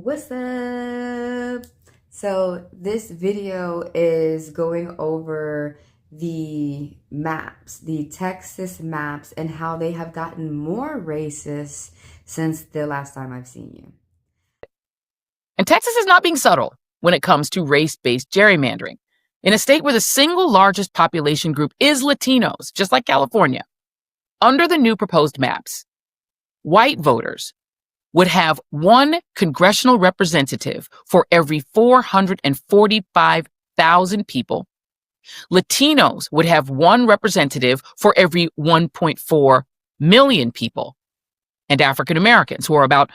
What's up? So this video is going over the maps, the Texas maps, and how they have gotten more racist since the last time I've seen you. And Texas is not being subtle when it comes to race-based gerrymandering. In a state where the single largest population group is Latinos, just like California, under the new proposed maps, white voters would have one congressional representative for every 445,000 people. Latinos would have one representative for every 1.4 million people. And African Americans, who are about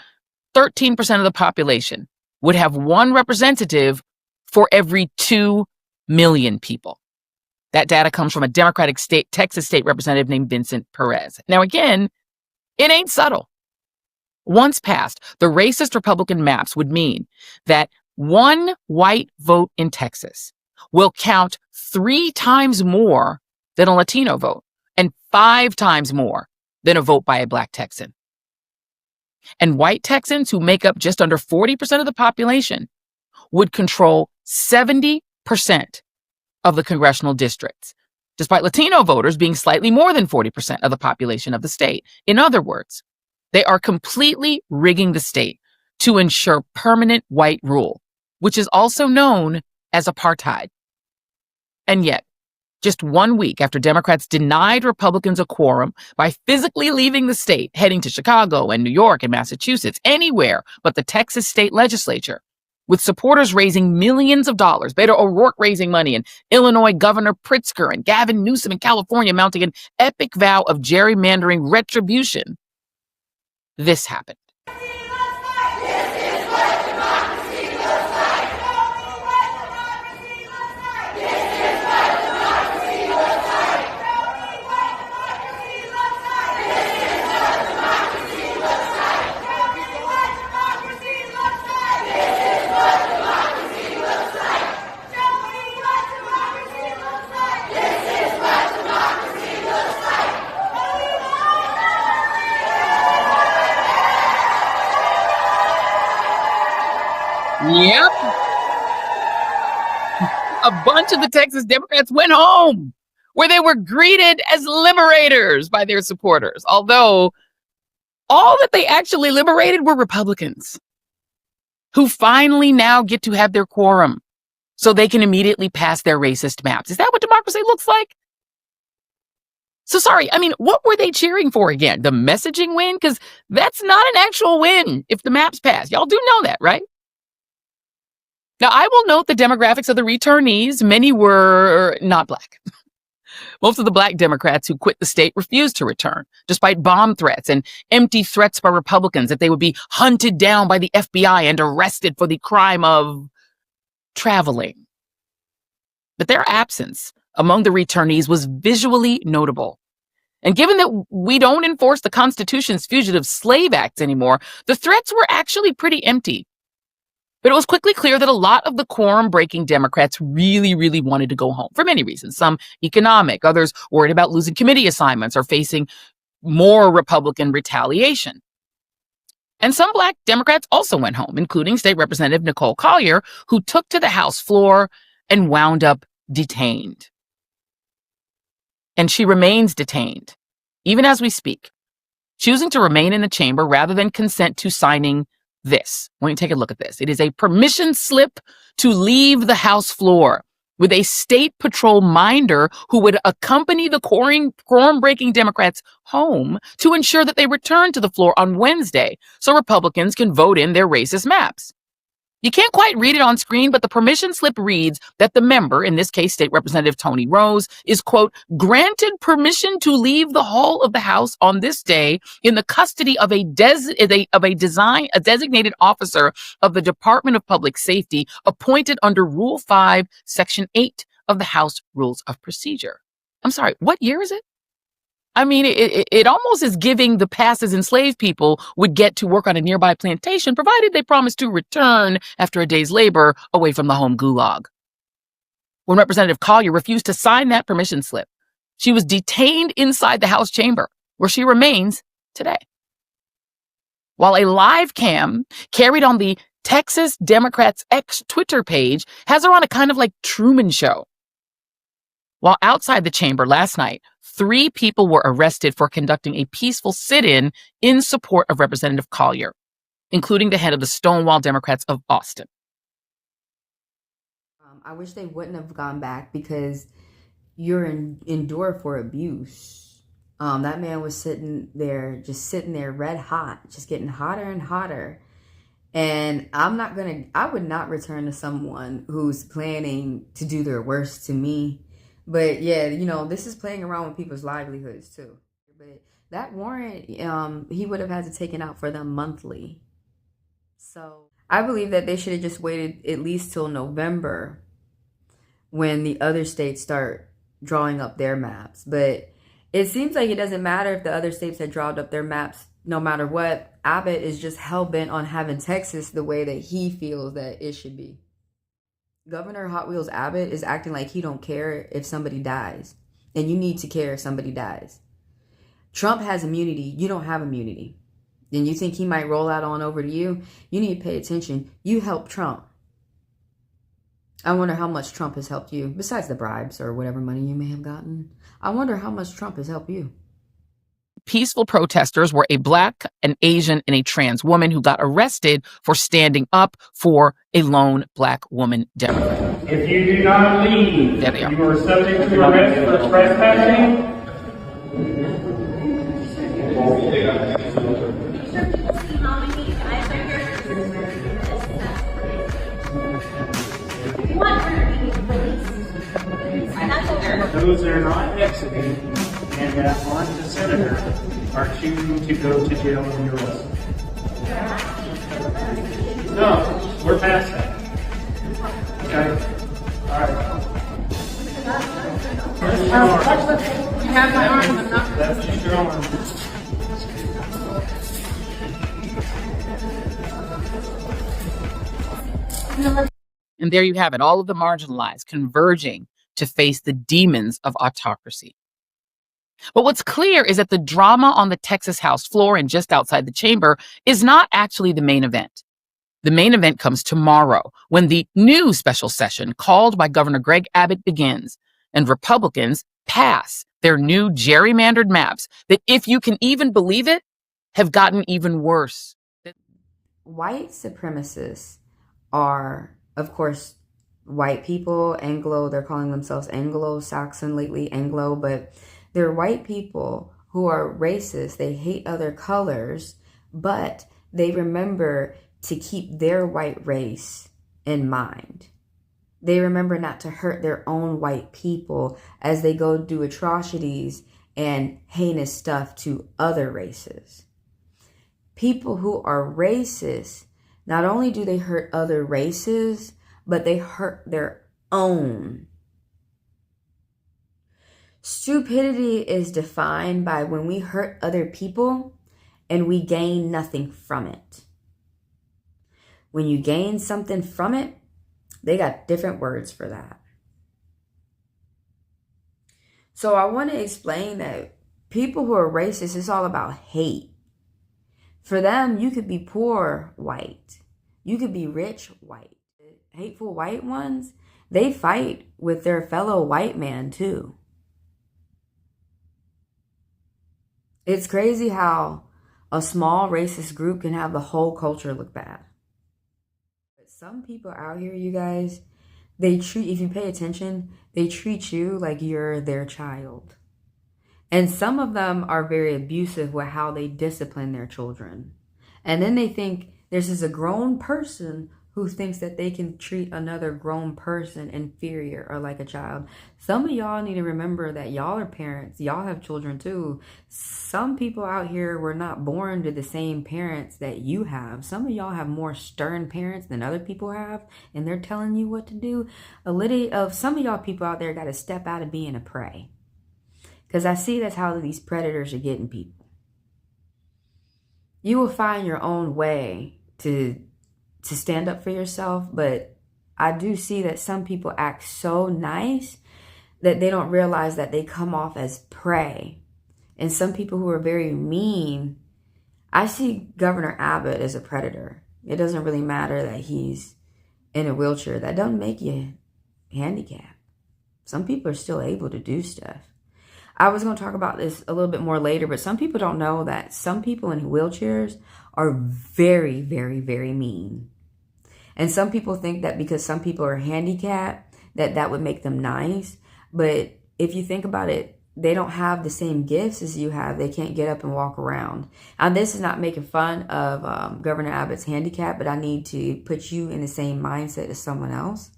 13% of the population, would have one representative for every 2 million people. That data comes from a Democratic Texas state representative named Vincent Perez. Now, again, it ain't subtle. Once passed, the racist Republican maps would mean that one white vote in Texas will count 3 times more than a Latino vote and 5 times more than a vote by a Black Texan. And white Texans, who make up just under 40% of the population, would control 70% of the congressional districts, despite Latino voters being slightly more than 40% of the population of the state. In other words, they are completely rigging the state to ensure permanent white rule, which is also known as apartheid. And yet, just 1 week after Democrats denied Republicans a quorum by physically leaving the state, heading to Chicago and New York and Massachusetts, anywhere but the Texas state legislature, with supporters raising millions of dollars, Beto O'Rourke raising money, and Illinois Governor Pritzker and Gavin Newsom in California mounting an epic vow of gerrymandering retribution, this happened. Yep. A bunch of the Texas Democrats went home, where they were greeted as liberators by their supporters, although all that they actually liberated were Republicans, who finally now get to have their quorum so they can immediately pass their racist maps. Is that what democracy looks like? So sorry, what were they cheering for again? The messaging win? Because that's not an actual win if the maps pass. Y'all do know that, right? Now, I will note the demographics of the returnees. Many were not Black. Most of the Black Democrats who quit the state refused to return, despite bomb threats and empty threats by Republicans that they would be hunted down by the FBI and arrested for the crime of traveling. But their absence among the returnees was visually notable. And given that we don't enforce the Constitution's Fugitive Slave Acts anymore, the threats were actually pretty empty. But it was quickly clear that a lot of the quorum-breaking Democrats really wanted to go home for many reasons. Some economic, others worried about losing committee assignments or facing more Republican retaliation. And some Black Democrats also went home, including State Representative Nicole Collier, who took to the House floor and wound up detained. And she remains detained, even as we speak, choosing to remain in the chamber rather than consent to signing this. I want you to take a look at this. It is a permission slip to leave the House floor with a state patrol minder who would accompany the quorum-breaking Democrats home to ensure that they return to the floor on Wednesday so Republicans can vote in their racist maps. You can't quite read it on screen, but the permission slip reads that the member, in this case State Representative Tony Rose, is, quote, granted permission to leave the hall of the House on this day in the custody of a designated officer of the Department of Public Safety appointed under Rule 5, Section 8 of the House Rules of Procedure. I'm sorry, what year is it? It almost is giving the passes enslaved people would get to work on a nearby plantation, provided they promised to return after a day's labor away from the home gulag. When Representative Collier refused to sign that permission slip, she was detained inside the House chamber, where she remains today. While a live cam carried on the Texas Democrats' ex-Twitter page has her on a kind of like Truman Show. While outside the chamber last night, 3 people were arrested for conducting a peaceful sit-in in support of Representative Collier, including the head of the Stonewall Democrats of Austin. I wish they wouldn't have gone back because you're endure for abuse. That man was sitting there red hot, just getting hotter and hotter. And I would not return to someone who's planning to do their worst to me. But yeah, this is playing around with people's livelihoods too. But that warrant, he would have had to take it out for them monthly. So I believe that they should have just waited at least till November when the other states start drawing up their maps. But it seems like it doesn't matter if the other states had drawn up their maps. No matter what, Abbott is just hell-bent on having Texas the way that he feels that it should be. Governor Hot Wheels Abbott is acting like he don't care if somebody dies. And you need to care if somebody dies. Trump has immunity. You don't have immunity. And you think he might roll out on over to you? You need to pay attention. You help Trump. I wonder how much Trump has helped you, besides the bribes or whatever money you may have gotten. I wonder how much Trump has helped you. Peaceful protesters were a Black, an Asian, and a trans woman who got arrested for standing up for a lone Black woman Democrat. If you do not leave, you are subject to arrest for trespassing. Those that are not exiting and that aren't the senator are choosing to go to jail and be arrested. No, we're past that. Okay? Alright. You have my arm, I'm not. That's just your arm. And there you have it, all of the marginalized converging to face the demons of autocracy. But what's clear is that the drama on the Texas House floor and just outside the chamber is not actually the main event. The main event comes tomorrow when the new special session called by Governor Greg Abbott begins and Republicans pass their new gerrymandered maps that, if you can even believe it, have gotten even worse. White supremacists are, of course, white people, Anglo, they're calling themselves Anglo-Saxon lately, Anglo, but they're white people who are racist. They hate other colors, but they remember to keep their white race in mind. They remember not to hurt their own white people as they go do atrocities and heinous stuff to other races. People who are racist, not only do they hurt other races, but they hurt their own. Stupidity is defined by when we hurt other people and we gain nothing from it. When you gain something from it, they got different words for that. So I want to explain that people who are racist, it's all about hate. For them, you could be poor white. You could be rich white. Hateful white ones, they fight with their fellow white man too. It's crazy how a small racist group can have the whole culture look bad. But some people out here, you guys, if you pay attention, they treat you like you're their child. And some of them are very abusive with how they discipline their children. And then they think there's just a grown person who thinks that they can treat another grown person inferior or like a child. Some of y'all need to remember that y'all are parents. Y'all have children too. Some people out here were not born to the same parents that you have. Some of y'all have more stern parents than other people have, and they're telling you what to do. Some of y'all people out there got to step out of being a prey. Because I see that's how these predators are getting people. You will find your own way to stand up for yourself, but I do see that some people act so nice that they don't realize that they come off as prey. And some people who are very mean, I see Governor Abbott as a predator. It doesn't really matter that he's in a wheelchair. That doesn't make you handicapped. Some people are still able to do stuff. I was going to talk about this a little bit more later, but some people don't know that some people in wheelchairs are very, very, very mean. And some people think that because some people are handicapped, that would make them nice. But if you think about it, they don't have the same gifts as you have. They can't get up and walk around. And this is not making fun of Governor Abbott's handicap, but I need to put you in the same mindset as someone else.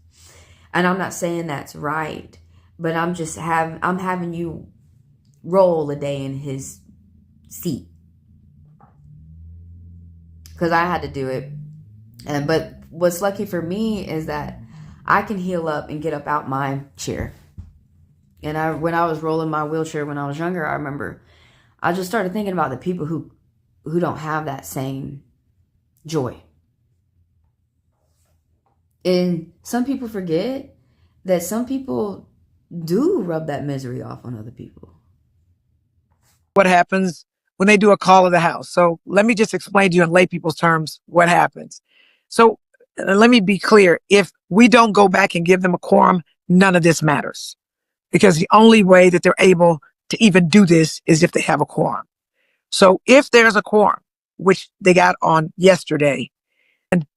And I'm not saying that's right, but I'm having you roll a day in his seat, because I had to do it. But what's lucky for me is that I can heal up and get up out my chair. And when I was rolling my wheelchair when I was younger, I remember I just started thinking about the people who don't have that same joy. And some people forget that some people do rub that misery off on other people. What happens when they do a call of the house? So let me just explain to you in lay people's terms what happens. So let me be clear. If we don't go back and give them a quorum, none of this matters. Because the only way that they're able to even do this is if they have a quorum. So if there's a quorum, which they got on yesterday, and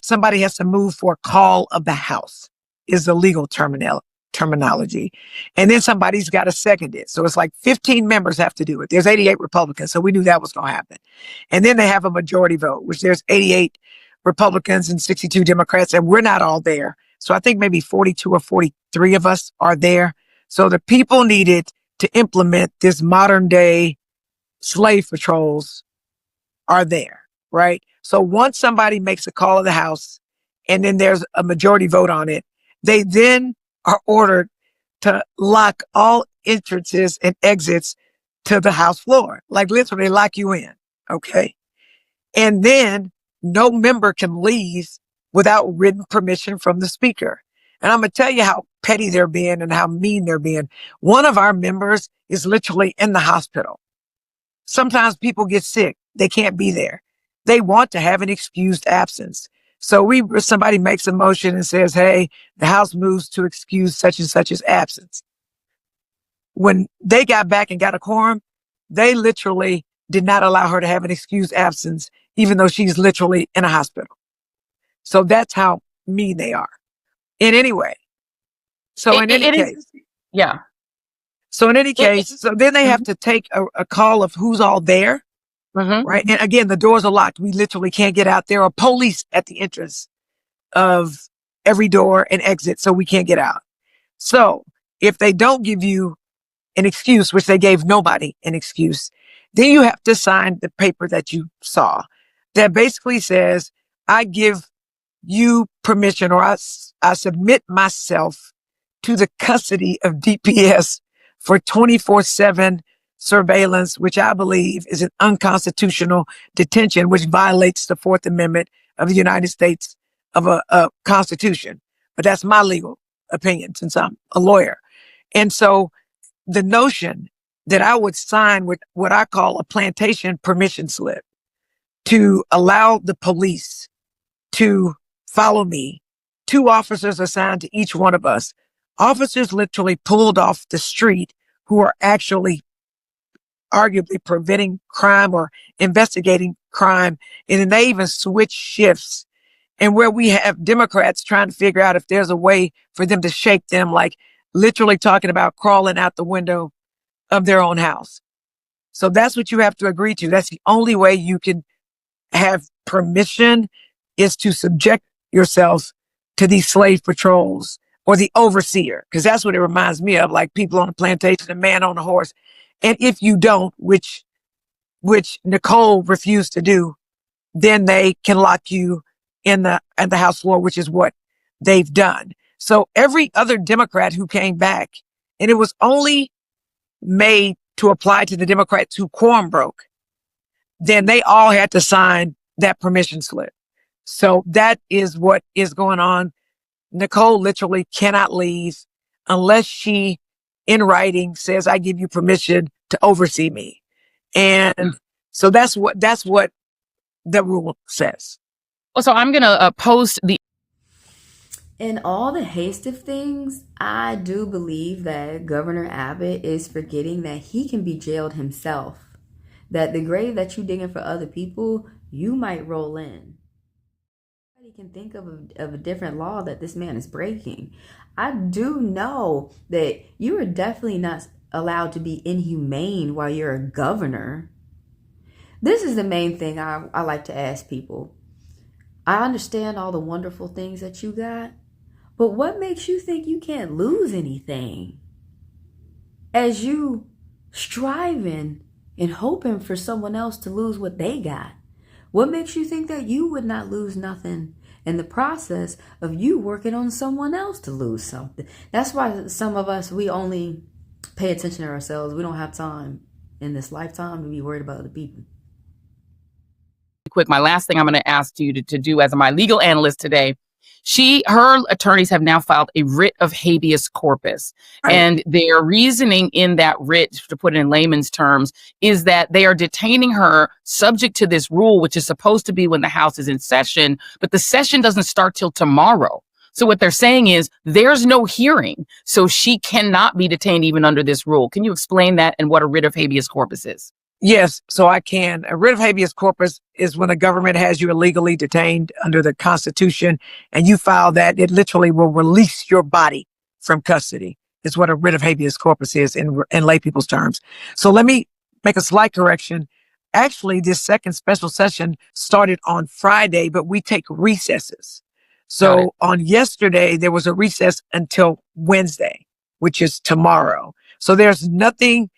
somebody has to move for a call of the house is the legal terminology. And then somebody's got to second it. So it's like 15 members have to do it. There's 88 Republicans. So we knew that was going to happen. And then they have a majority vote, which there's 88 Republicans and 62 Democrats, and we're not all there. So I think maybe 42 or 43 of us are there. So the people needed to implement this modern day slave patrols are there, right? So once somebody makes a call of the house and then there's a majority vote on it, they then are ordered to lock all entrances and exits to the House floor, like literally lock you in, okay? And then no member can leave without written permission from the speaker. And I'm going to tell you how petty they're being and how mean they're being. One of our members is literally in the hospital. Sometimes people get sick. They can't be there. They want to have an excused absence. So somebody makes a motion and says, hey, the House moves to excuse such and such's absence. When they got back and got a quorum, they literally did not allow her to have an excused absence, even though she's literally in a hospital. So that's how mean they are. In any way. So in any case. Yeah. So in any case, so then they have to take a call of who's all there. Right. And again, the doors are locked. We literally can't get out. There are police at the entrance of every door and exit, so we can't get out. So if they don't give you an excuse, which they gave nobody an excuse, then you have to sign the paper that you saw that basically says, I give you permission, or I submit myself to the custody of DPS for 24/7 surveillance, which I believe is an unconstitutional detention, which violates the Fourth Amendment of the United States of a Constitution. But that's my legal opinion since I'm a lawyer. And so the notion that I would sign with what I call a plantation permission slip to allow the police to follow me, 2 officers assigned to each one of us, officers literally pulled off the street who are actually arguably preventing crime or investigating crime. And then they even switch shifts. And where we have Democrats trying to figure out if there's a way for them to shake them, like literally talking about crawling out the window of their own house. So that's what you have to agree to. That's the only way you can have permission, is to subject yourself to these slave patrols or the overseer, because that's what it reminds me of, like people on a plantation, a man on a horse. And if you don't, which Nicole refused to do, then they can lock you at the House floor, which is what they've done. So every other Democrat who came back, and it was only made to apply to the Democrats who quorum broke, then they all had to sign that permission slip. So that is what is going on. Nicole literally cannot leave unless she, in writing, says, I give you permission to oversee me. And so that's what the rule says. So I'm going to post the. In all the haste of things, I do believe that Governor Abbott is forgetting that he can be jailed himself. That the grave that you digging for other people, you might roll in. Nobody can think of a different law that this man is breaking. I do know that you are definitely not allowed to be inhumane while you're a governor. This is the main thing I like to ask people. I understand all the wonderful things that you got, but what makes you think you can't lose anything? As you striving and hoping for someone else to lose what they got, what makes you think that you would not lose nothing in the process of you working on someone else to lose something? That's why some of us, we only pay attention to ourselves. We don't have time in this lifetime to be worried about other people. Quick, my last thing I'm going to ask you to do as my legal analyst today. Her attorneys have now filed a writ of habeas corpus. Right. And their reasoning in that writ, to put it in layman's terms, is that they are detaining her subject to this rule, which is supposed to be when the House is in session, but the session doesn't start till tomorrow. So what they're saying is there's no hearing, so she cannot be detained even under this rule. Can you explain that and what a writ of habeas corpus is? Yes, so I can. A writ of habeas corpus is when the government has you illegally detained under the Constitution and you file that, it literally will release your body from custody, is what a writ of habeas corpus is in lay people's terms. So let me make a slight correction. Actually, this second special session started on Friday, but we take recesses. So on yesterday, there was a recess until Wednesday, which is tomorrow. So there's nothing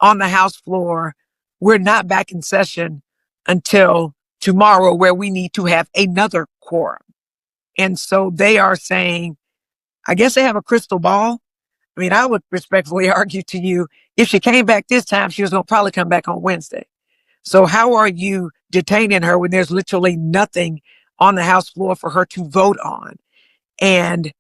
on the House floor. We're not back in session until tomorrow, where we need to have another quorum. And so they are saying, I guess they have a crystal ball. I mean, I would respectfully argue to you, if she came back this time, she was going to probably come back on Wednesday. So how are you detaining her when there's literally nothing on the House floor for her to vote on, and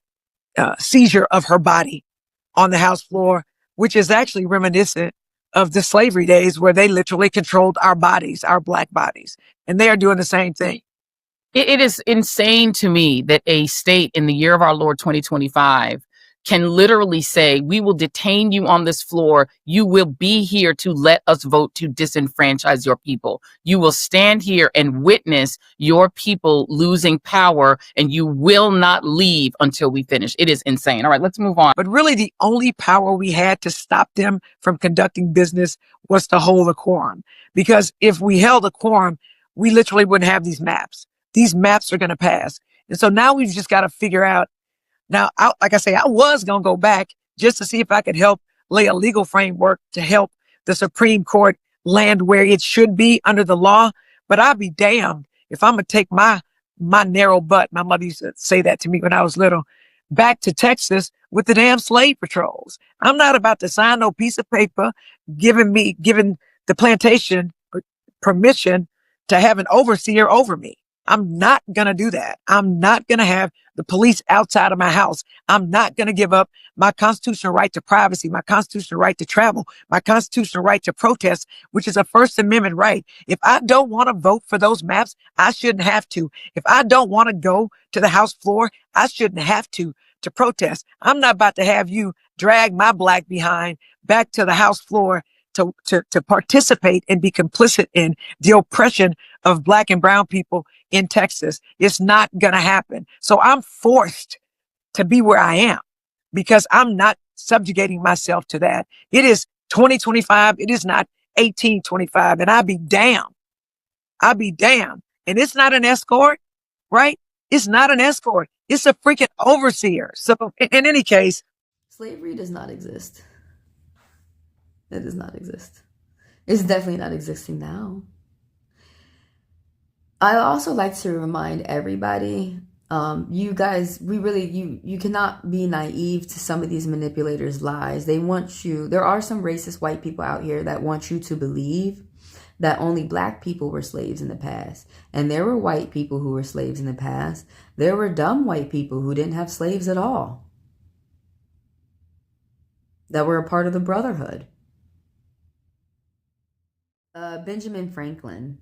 seizure of her body on the House floor, which is actually reminiscent of the slavery days where they literally controlled our bodies, our Black bodies, and they are doing the same thing. It is insane to me that a state in the year of our Lord 2025 can literally say, we will detain you on this floor. You will be here to let us vote to disenfranchise your people. You will stand here and witness your people losing power, and you will not leave until we finish. It is insane. All right, let's move on. But really, the only power we had to stop them from conducting business was to hold a quorum. Because if we held a quorum, we literally wouldn't have these maps. These maps are going to pass. And so now we've just got to figure out. Now, like I say, I was going to go back just to see if I could help lay a legal framework to help the Supreme Court land where it should be under the law. But I'll be damned if I'm going to take my narrow butt, my mother used to say that to me when I was little, back to Texas with the damn slave patrols. I'm not about to sign no piece of paper giving the plantation permission to have an overseer over me. I'm not going to do that. I'm not going to have the police outside of my house. I'm not going to give up my constitutional right to privacy, my constitutional right to travel, my constitutional right to protest, which is a First Amendment right. If I don't want to vote for those maps, I shouldn't have to. If I don't want to go to the House floor, I shouldn't have to protest. I'm not about to have you drag my Black behind back to the House floor to participate and be complicit in the oppression of Black and brown people in Texas. It's not going to happen. So I'm forced to be where I am because I'm not subjugating myself to that. It is 2025. It is not 1825. And I'll be damned. I'll be damned. And it's not an escort, right? It's not an escort. It's a freaking overseer. So in any case, slavery does not exist. It does not exist. It's definitely not existing now. I also like to remind everybody, you guys, you cannot be naive to some of these manipulators' lies. They want you, there are some racist white people out here that want you to believe that only Black people were slaves in the past. And there were white people who were slaves in the past. There were dumb white people who didn't have slaves at all, that were a part of the Brotherhood. Benjamin Franklin,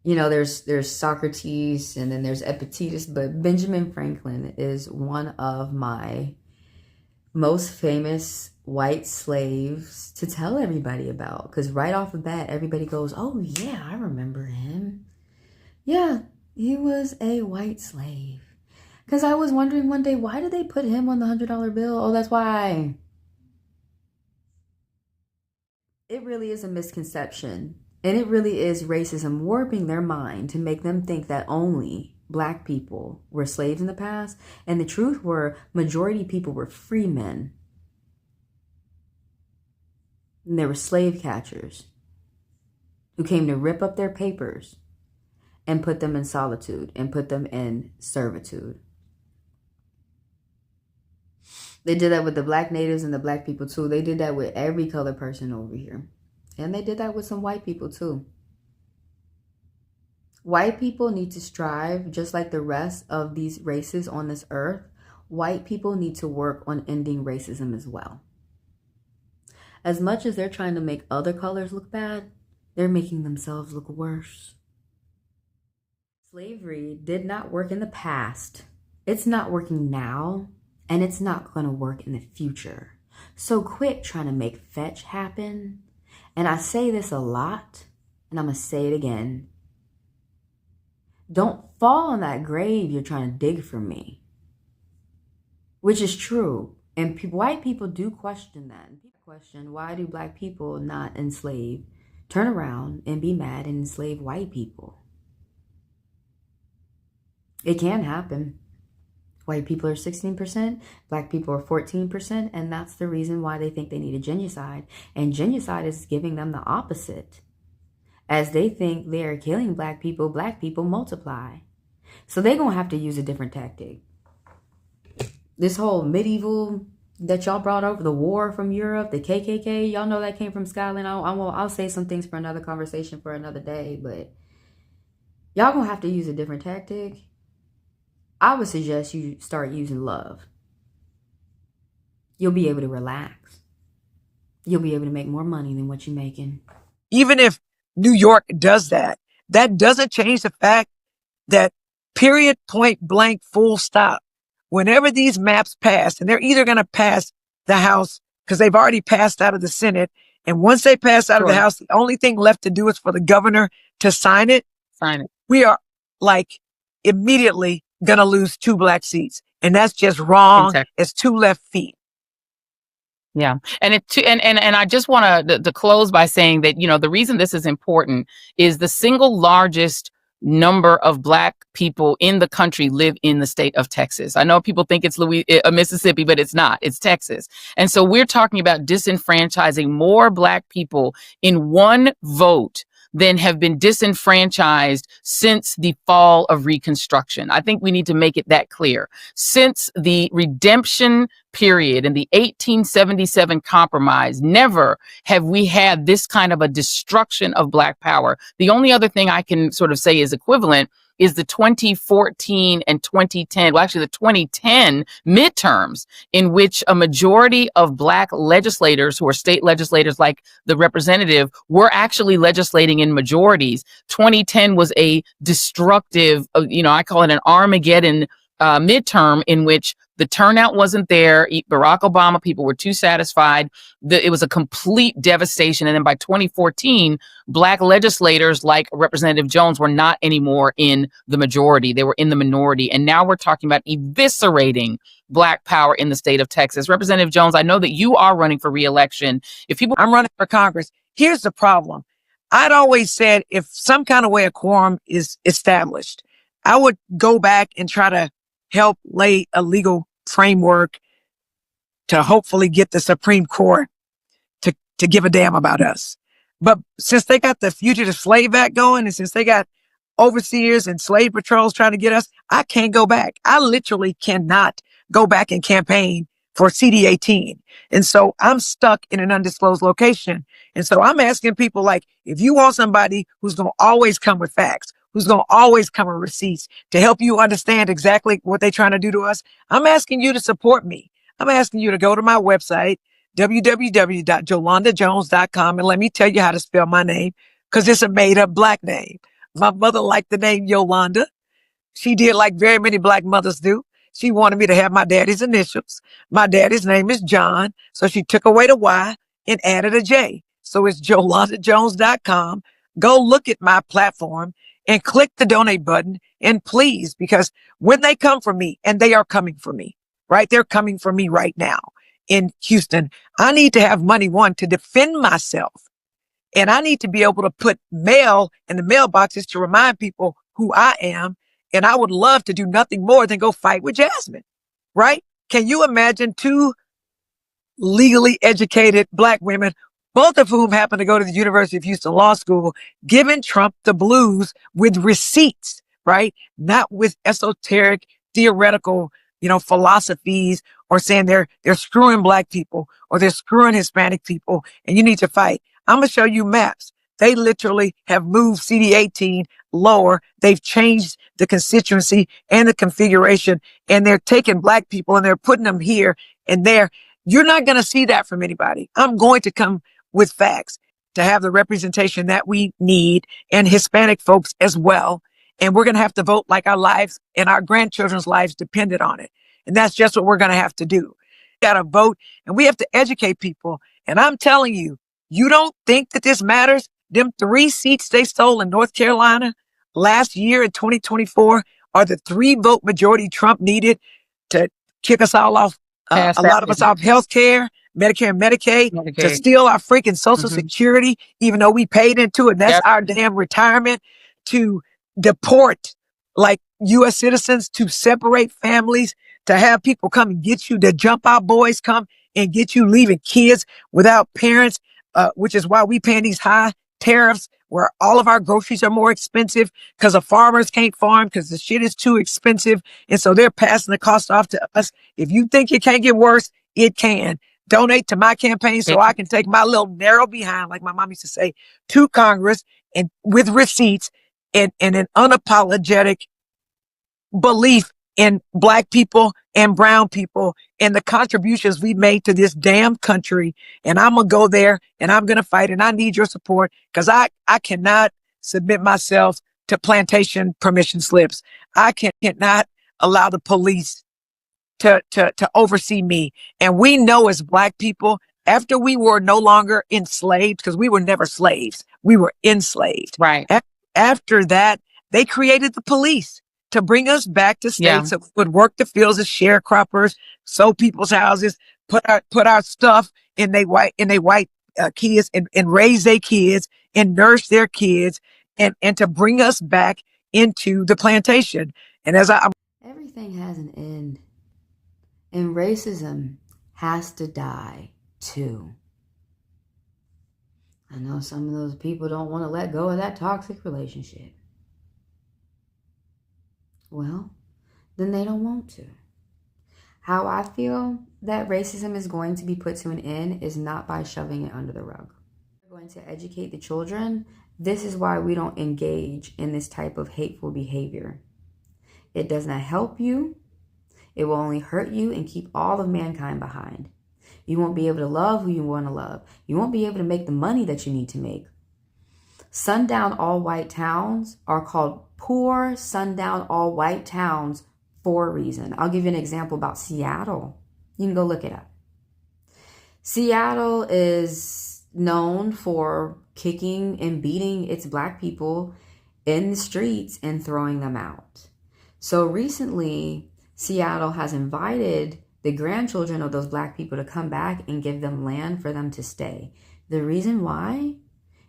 you know, there's Socrates and then there's Epictetus, but Benjamin Franklin is one of my most famous white slaves to tell everybody about, because right off the bat everybody goes, oh yeah, I remember him. Yeah, he was a white slave. Because I was wondering one day, why did they put him on the $100 bill? Oh, that's why. It really is a misconception, and it really is racism warping their mind to make them think that only black people were slaves in the past, and the truth were majority people were free men. And they were slave catchers who came to rip up their papers and put them in solitude and put them in servitude. They did that with the black natives and the black people too. They did that with every colored person over here. And they did that with some white people too. White people need to strive, just like the rest of these races on this earth. White people need to work on ending racism as well. As much as they're trying to make other colors look bad, they're making themselves look worse. Slavery did not work in the past. It's not working now. And it's not going to work in the future. So quit trying to make fetch happen. And I say this a lot, and I'm going to say it again. Don't fall in that grave you're trying to dig for me. Which is true. And white people do question that. People question, why do black people not enslave, turn around and be mad and enslave white people? It can happen. White people are 16%, black people are 14%, and that's the reason why they think they need a genocide. And genocide is giving them the opposite. As they think they are killing black people multiply. So they're going to have to use a different tactic. This whole medieval that y'all brought over, the war from Europe, the KKK, y'all know that came from Scotland. I'll say some things for another conversation for another day, but y'all going to have to use a different tactic. I would suggest you start using love. You'll be able to relax. You'll be able to make more money than what you're making. Even if New York does that, that doesn't change the fact that period, point blank, full stop. Whenever these maps pass, and they're either going to pass the House because they've already passed out of the Senate. And once they pass out of the House, the only thing left to do is for the governor to sign it. We are like immediately going to lose 2 black seats. And that's just wrong. It's 2 left feet. Yeah. And I just want to close by saying that, you know, the reason this is important is the single largest number of black people in the country live in the state of Texas. I know people think it's Mississippi, but it's not. It's Texas. And so we're talking about disenfranchising more black people in one vote than have been disenfranchised since the fall of Reconstruction. I think we need to make it that clear. Since the redemption period and the 1877 compromise, never have we had this kind of a destruction of black power. The only other thing I can sort of say is equivalent is the 2014 and 2010, well, actually the 2010 midterms, in which a majority of black legislators who are state legislators like the representative were actually legislating in majorities. 2010 was a destructive, I call it an Armageddon midterm in which the turnout wasn't there. Barack Obama, people were too satisfied. It was a complete devastation. And then by 2014, black legislators like Representative Jones were not anymore in the majority. They were in the minority. And now we're talking about eviscerating black power in the state of Texas. Representative Jones, I know that you are running for re-election. I'm running for Congress. Here's the problem. I'd always said if some kind of way a quorum is established, I would go back and try to help lay a legal framework to hopefully get the Supreme Court to give a damn about us. But since they got the Fugitive Slave Act going, and since they got overseers and slave patrols trying to get us, I can't go back. I literally cannot go back and campaign for CD18. And so I'm stuck in an undisclosed location. And so I'm asking people, like, if you want somebody who's going to always come with facts, who's going to always come with receipts to help you understand exactly what they're trying to do to us, I'm asking you to support me. I'm asking you to go to my website, www.jolandajones.com, and let me tell you how to spell my name, because it's a made up black name. My mother liked the name Yolanda. She did like very many black mothers do. She wanted me to have my daddy's initials. My daddy's name is John. So she took away the Y and added a J. So it's JolandaJones.com. Go look at my platform and click the donate button. And please, because when they come for me, and they are coming for me, right? They're coming for me right now in Houston. I need to have money, one, to defend myself. And I need to be able to put mail in the mailboxes to remind people who I am. And I would love to do nothing more than go fight with Jasmine, right? Can you imagine two legally educated black women, both of whom happen to go to the University of Houston Law School, giving Trump the blues with receipts, right? Not with esoteric, theoretical, philosophies, or saying they're screwing black people or they're screwing Hispanic people and you need to fight. I'm going to show you maps. They literally have moved CD18 lower. They've changed the constituency and the configuration, and they're taking black people and they're putting them here and there. You're not going to see that from anybody. I'm going to come with facts to have the representation that we need, and Hispanic folks as well. And we're going to have to vote like our lives and our grandchildren's lives depended on it. And that's just what we're going to have to do. We got to vote, and we have to educate people. And I'm telling you, you don't think that this matters? Them 3 seats they stole in North Carolina last year in 2024 are the 3-vote majority Trump needed to kick us all off, a lot of us off health care, Medicare and Medicaid, to steal our freaking Social Security, even though we paid into it. That's our damn retirement, to deport like U.S. citizens, to separate families, to have people come and get you, to jump out boys come and get you, leaving kids without parents, which is why we paying these high tariffs where all of our groceries are more expensive because the farmers can't farm because the shit is too expensive. And so they're passing the cost off to us. If you think it can't get worse, it can. Donate to my campaign so I can take my little narrow behind, like my mom used to say, to Congress and with receipts and an unapologetic belief in black people and brown people and the contributions we've made to this damn country. And I'm going to go there and I'm going to fight, and I need your support because I cannot submit myself to plantation permission slips. I cannot allow the police to oversee me. And we know as black people, after we were no longer enslaved, because we were never slaves, we were enslaved. Right. After that, they created the police to bring us back to states that would work the fields as sharecroppers, sow people's houses, put our stuff in they white kids and raise their kids and nurse their kids and to bring us back into the plantation. And everything has an end, and racism has to die too. I know some of those people don't want to let go of that toxic relationship. Well, then they don't want to. How I feel that racism is going to be put to an end is not by shoving it under the rug. We're going to educate the children. This is why we don't engage in this type of hateful behavior. It does not help you. It will only hurt you and keep all of mankind behind. You won't be able to love who you want to love. You won't be able to make the money that you need to make. Sundown all-white towns are called poor sundown all-white towns for a reason. I'll give you an example about Seattle. You can go look it up. Seattle is known for kicking and beating its black people in the streets and throwing them out. So recently, Seattle has invited the grandchildren of those black people to come back and give them land for them to stay. The reason why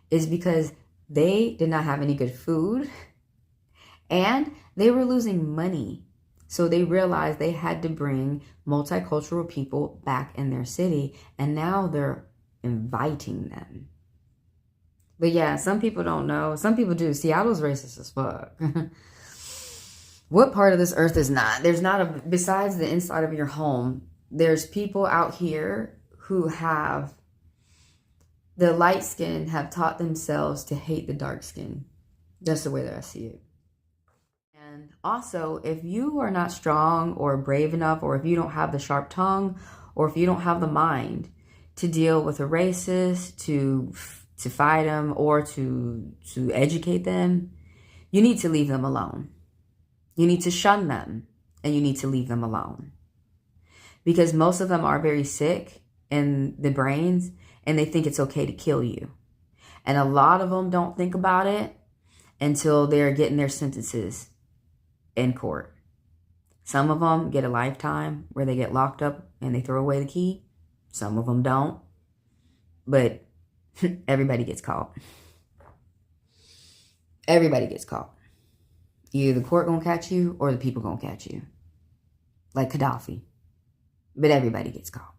is because they did not have any good food and they were losing money. So they realized they had to bring multicultural people back in their city, and now they're inviting them. But yeah, some people don't know. Some people do. Seattle's racist as fuck. What part of this earth is not? There's not besides the inside of your home, there's people out here who have, the light skin have taught themselves to hate the dark skin. That's the way that I see it. And also, if you are not strong or brave enough, or if you don't have the sharp tongue, or if you don't have the mind to deal with a racist, to fight them, or to educate them, you need to leave them alone. You need to shun them, and you need to leave them alone. Because most of them are very sick in the brains, and they think it's okay to kill you. And a lot of them don't think about it until they're getting their sentences in court. Some of them get a lifetime where they get locked up and they throw away the key. Some of them don't. But everybody gets caught. Everybody gets caught. Either the court gonna catch you or the people gonna catch you. Like Gaddafi. But everybody gets caught.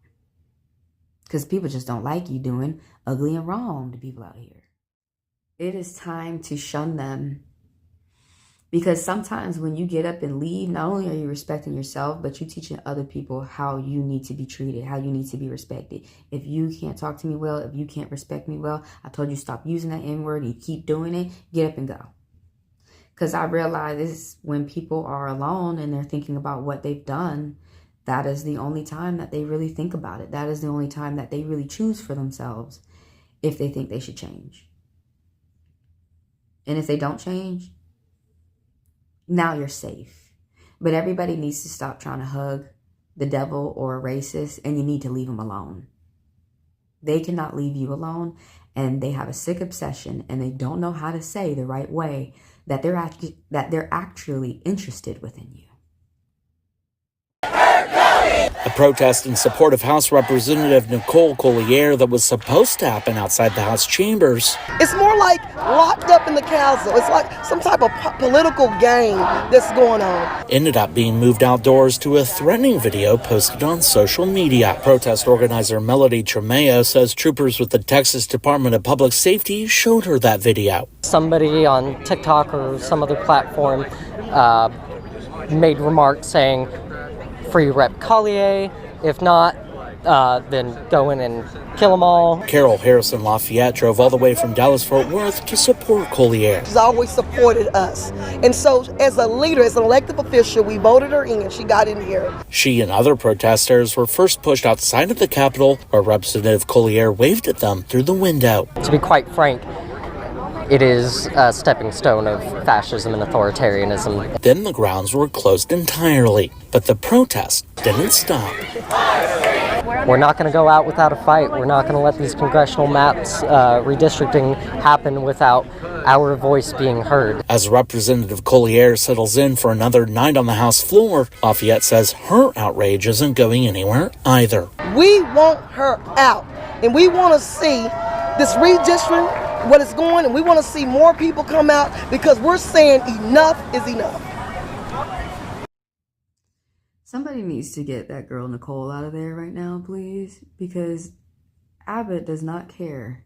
Because people just don't like you doing ugly and wrong to people out here. It is time to shun them. Because sometimes when you get up and leave, not only are you respecting yourself, but you're teaching other people how you need to be treated, how you need to be respected. If you can't talk to me well, if you can't respect me well, I told you stop using that N-word, you keep doing it, get up and go. Because I realize this, when people are alone and they're thinking about what they've done, that is the only time that they really think about it. That is the only time that they really choose for themselves if they think they should change. And if they don't change, now you're safe. But everybody needs to stop trying to hug the devil or a racist, and you need to leave them alone. They cannot leave you alone, and they have a sick obsession, and they don't know how to say the right way that they're actually interested within you. A protest in support of House Representative Nicole Collier that was supposed to happen outside the House chambers. It's more like locked up in the council. It's like some type of political game that's going on. Ended up being moved outdoors to a threatening video posted on social media. Protest organizer Melody Tremeo says troopers with the Texas Department of Public Safety showed her that video. Somebody on TikTok or some other platform made remarks saying, "Free Rep Collier. If not, then go in and kill them all." Carol Harrison Lafayette drove all the way from Dallas-Fort Worth to support Collier. She's always supported us. And so as a leader, as an elected official, we voted her in and she got in here. She and other protesters were first pushed outside of the Capitol, where Representative Collier waved at them through the window. To be quite frank, it is a stepping stone of fascism and authoritarianism. Then the grounds were closed entirely, but the protest didn't stop. We're not going to go out without a fight. We're not going to let these congressional maps redistricting happen without our voice being heard. As Representative Collier settles in for another night on the House floor, Lafayette says her outrage isn't going anywhere either. We want her out, and we want to see this redistricting, what is going, and we want to see more people come out because we're saying enough is enough. Somebody needs to get that girl Nicole out of there right now, please, because Abbott does not care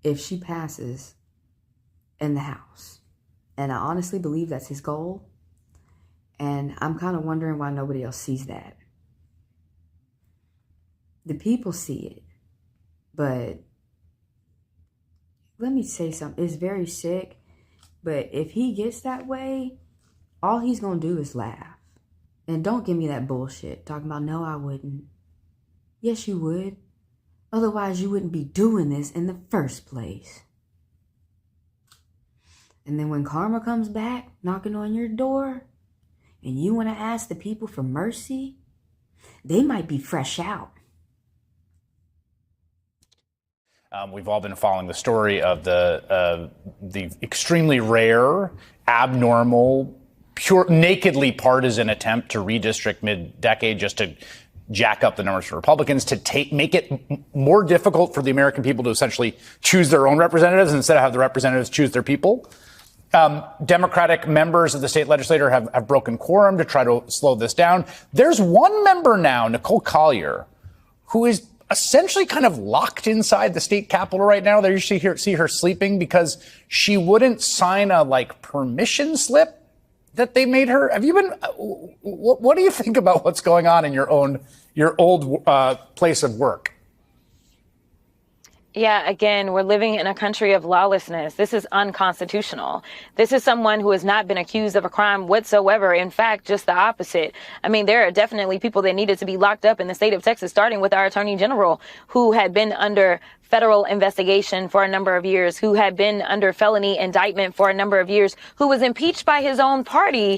if she passes in the House. And I honestly believe that's his goal. And I'm kind of wondering why nobody else sees that. The people see it, but let me say something. It's very sick, but if he gets that way, all he's going to do is laugh. And don't give me that bullshit talking about, no, I wouldn't. Yes, you would. Otherwise, you wouldn't be doing this in the first place. And then when karma comes back, knocking on your door, and you want to ask the people for mercy, they might be fresh out. We've all been following the story of the extremely rare, abnormal, pure, nakedly partisan attempt to redistrict mid-decade just to jack up the numbers for Republicans, to make it more difficult for the American people to essentially choose their own representatives instead of have the representatives choose their people. Democratic members of the state legislature have broken quorum to try to slow this down. There's one member now, Nicole Collier, who is essentially kind of locked inside the state capitol right now. They usually see her sleeping because she wouldn't sign a permission slip that they made her. Have you been? What do you think about what's going on in your old place of work? Yeah, again, we're living in a country of lawlessness. This is unconstitutional. This is someone who has not been accused of a crime whatsoever. In fact, just the opposite. I mean, there are definitely people that needed to be locked up in the state of Texas, starting with our attorney general, who had been under federal investigation for a number of years, who had been under felony indictment for a number of years, who was impeached by his own party.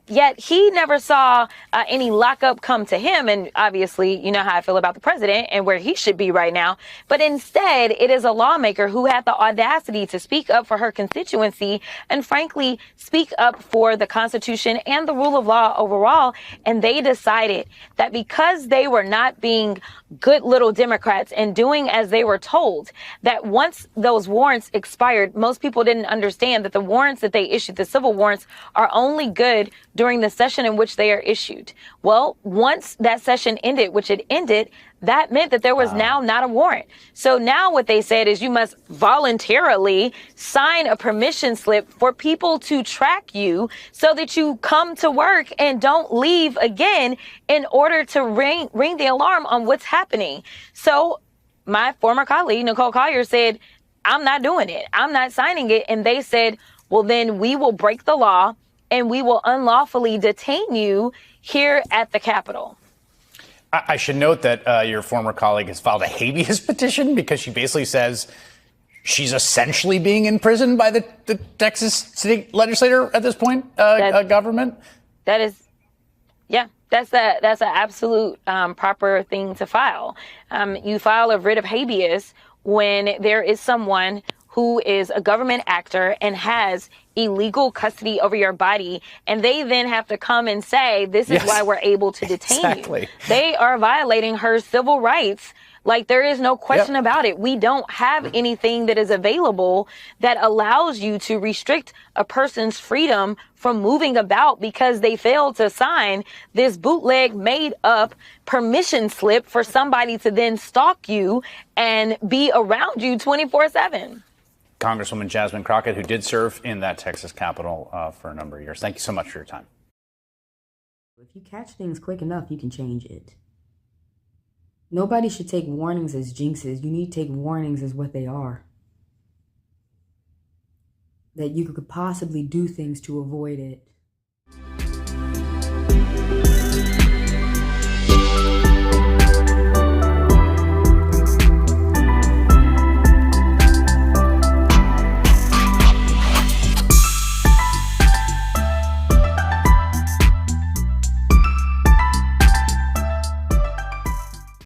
Yet he never saw any lockup come to him. And obviously, you know how I feel about the president and where he should be right now. But instead, it is a lawmaker who had the audacity to speak up for her constituency and frankly, speak up for the Constitution and the rule of law overall. And they decided that because they were not being good little Democrats and doing as they were told, that once those warrants expired, most people didn't understand that the warrants that they issued, the civil warrants, are only good during the session in which they are issued. Well, once that session ended, which it ended, that meant that there was now not a warrant. So now what they said is you must voluntarily sign a permission slip for people to track you so that you come to work and don't leave again in order to ring the alarm on what's happening. So my former colleague, Nicole Collier, said, I'm not doing it. I'm not signing it. And they said, well, then we will break the law and we will unlawfully detain you here at the Capitol. I should note that your former colleague has filed a habeas petition because she basically says she's essentially being imprisoned by the Texas state legislature at this point, government. That is, yeah, that's an absolute proper thing to file. You file a writ of habeas when there is someone who is a government actor and has illegal custody over your body, and they then have to come and say, this is why we're able to detain you. They are violating her civil rights. Like, there is no question about it. We don't have anything that is available that allows you to restrict a person's freedom from moving about because they failed to sign this bootleg made up permission slip for somebody to then stalk you and be around you 24/7. Congresswoman Jasmine Crockett, who did serve in that Texas Capitol for a number of years. Thank you so much for your time. If you catch things quick enough, you can change it. Nobody should take warnings as jinxes. You need to take warnings as what they are. That you could possibly do things to avoid it.